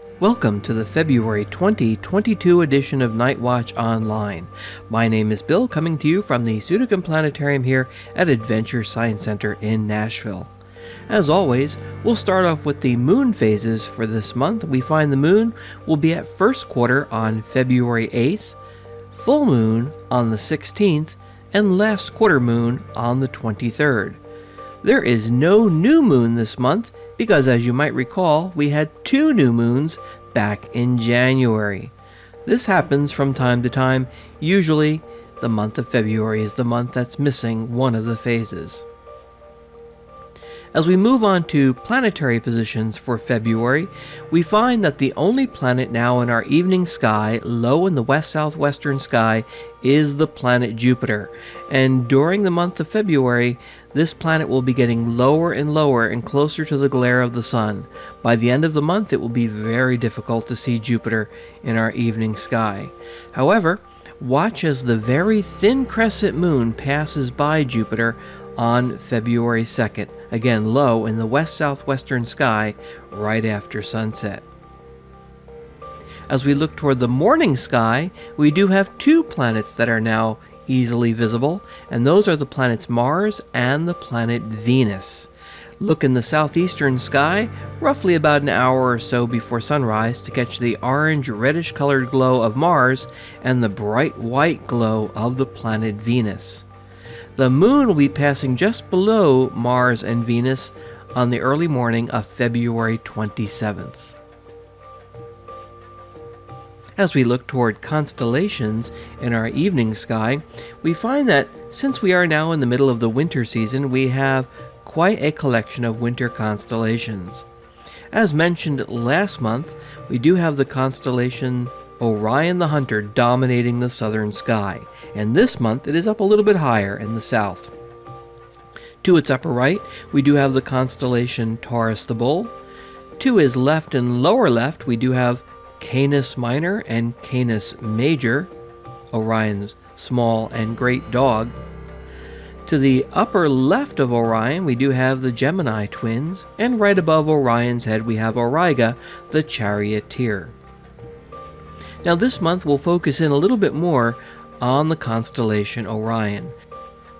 Welcome to the February 2022 edition of Nightwatch Online. My name is Bill, coming to you from the Pseudocom Planetarium here at Adventure Science Center in Nashville. As always, we'll start off with the moon phases for this month. We find the moon will be at first quarter on February 8th, full moon on the 16th, and last quarter moon on the 23rd. There is no new moon this month because, as you might recall, we had 2 new moons back in January. This happens from time to time. Usually, the month of February is the month that's missing one of the phases. As we move on to planetary positions for February, we find that the only planet now in our evening sky, low in the west-southwestern sky, is the planet Jupiter. And during the month of February, this planet will be getting lower and lower and closer to the glare of the sun. By the end of the month, it will be very difficult to see Jupiter in our evening sky. However, watch as the very thin crescent moon passes by Jupiter on February 2nd, again low in the west-southwestern sky right after sunset. As we look toward the morning sky, we do have 2 planets that are now easily visible, and those are the planets Mars and the planet Venus. Look in the southeastern sky, roughly about an hour or so before sunrise, to catch the orange-reddish colored glow of Mars and the bright white glow of the planet Venus. The moon will be passing just below Mars and Venus on the early morning of February 27th. As we look toward constellations in our evening sky, we find that since we are now in the middle of the winter season, we have quite a collection of winter constellations. As mentioned last month, we do have the constellation Orion the Hunter dominating the southern sky, and this month it is up a little bit higher in the south. To its upper right, we do have the constellation Taurus the Bull. To his left and lower left, we do have Canis Minor and Canis Major, Orion's small and great dog. To the upper left of Orion, we do have the Gemini twins, and right above Orion's head we have Auriga, the charioteer. Now this month we'll focus in a little bit more on the constellation Orion,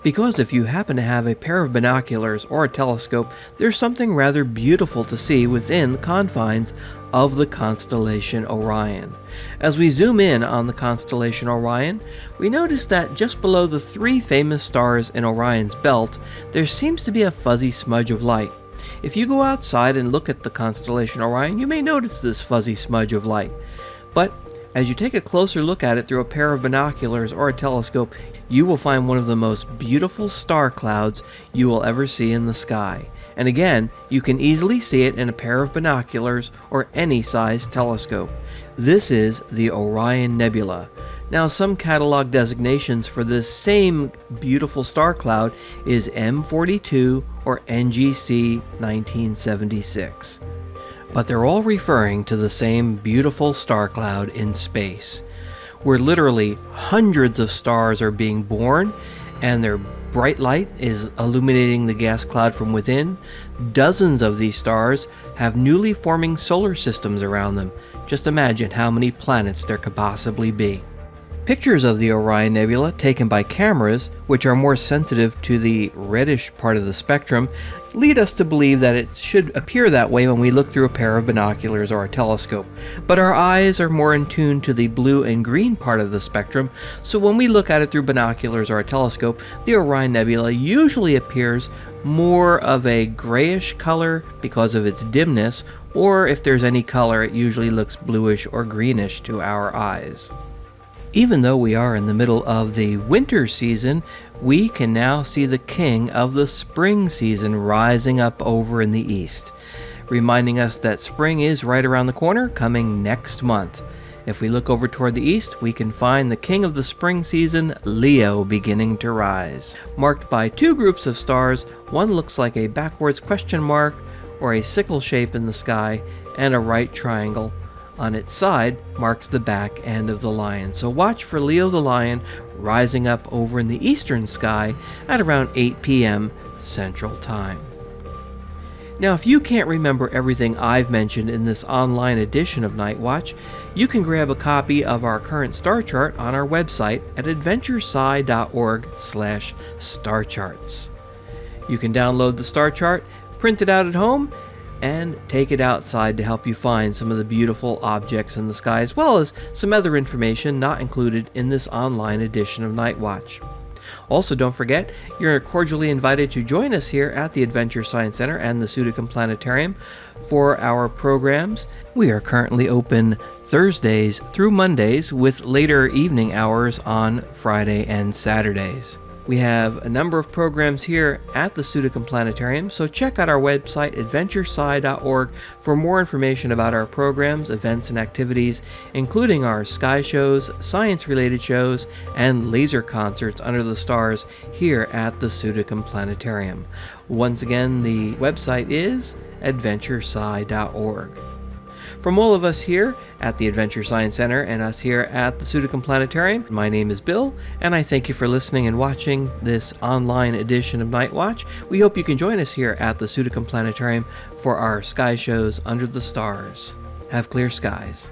because if you happen to have a pair of binoculars or a telescope, there's something rather beautiful to see within the confines of the constellation Orion. As we zoom in on the constellation Orion, we notice that just below the 3 famous stars in Orion's belt, there seems to be a fuzzy smudge of light. If you go outside and look at the constellation Orion, you may notice this fuzzy smudge of light. But as you take a closer look at it through a pair of binoculars or a telescope, you will find one of the most beautiful star clouds you will ever see in the sky. And again, you can easily see it in a pair of binoculars or any size telescope. This is the Orion Nebula. Now, some catalog designations for this same beautiful star cloud is M42 or NGC 1976. But they're all referring to the same beautiful star cloud in space, where literally hundreds of stars are being born and their bright light is illuminating the gas cloud from within. Dozens of these stars have newly forming solar systems around them. Just imagine how many planets there could possibly be. Pictures of the Orion Nebula taken by cameras, which are more sensitive to the reddish part of the spectrum, lead us to believe that it should appear that way when we look through a pair of binoculars or a telescope. But our eyes are more in tune to the blue and green part of the spectrum, so when we look at it through binoculars or a telescope, the Orion Nebula usually appears more of a grayish color because of its dimness, or if there's any color, it usually looks bluish or greenish to our eyes. Even though we are in the middle of the winter season, we can now see the king of the spring season rising up over in the east, reminding us that spring is right around the corner, coming next month. If we look over toward the east, we can find the king of the spring season, Leo, beginning to rise, marked by 2 groups of stars. One looks like a backwards question mark or a sickle shape in the sky, and a right triangle on its side marks the back end of the lion. So watch for Leo the lion rising up over in the eastern sky at around 8 p.m. Central Time. Now, if you can't remember everything I've mentioned in this online edition of Nightwatch, you can grab a copy of our current star chart on our website at adventuresci.org/starcharts. You can download the star chart, print it out at home, and take it outside to help you find some of the beautiful objects in the sky, as well as some other information not included in this online edition of Nightwatch. Also, don't forget, you're cordially invited to join us here at the Adventure Science Center and the Pseudocom Planetarium for our programs. We are currently open Thursdays through Mondays with later evening hours on Friday and Saturdays. We have a number of programs here at the Pseudocom Planetarium, so check out our website, adventuresci.org, for more information about our programs, events, and activities, including our sky shows, science-related shows, and laser concerts under the stars here at the Pseudocom Planetarium. Once again, the website is adventuresci.org. From all of us here at the Adventure Science Center and us here at the Pseudocom Planetarium, my name is Bill, and I thank you for listening and watching this online edition of Nightwatch. We hope you can join us here at the Pseudocom Planetarium for our sky shows under the stars. Have clear skies.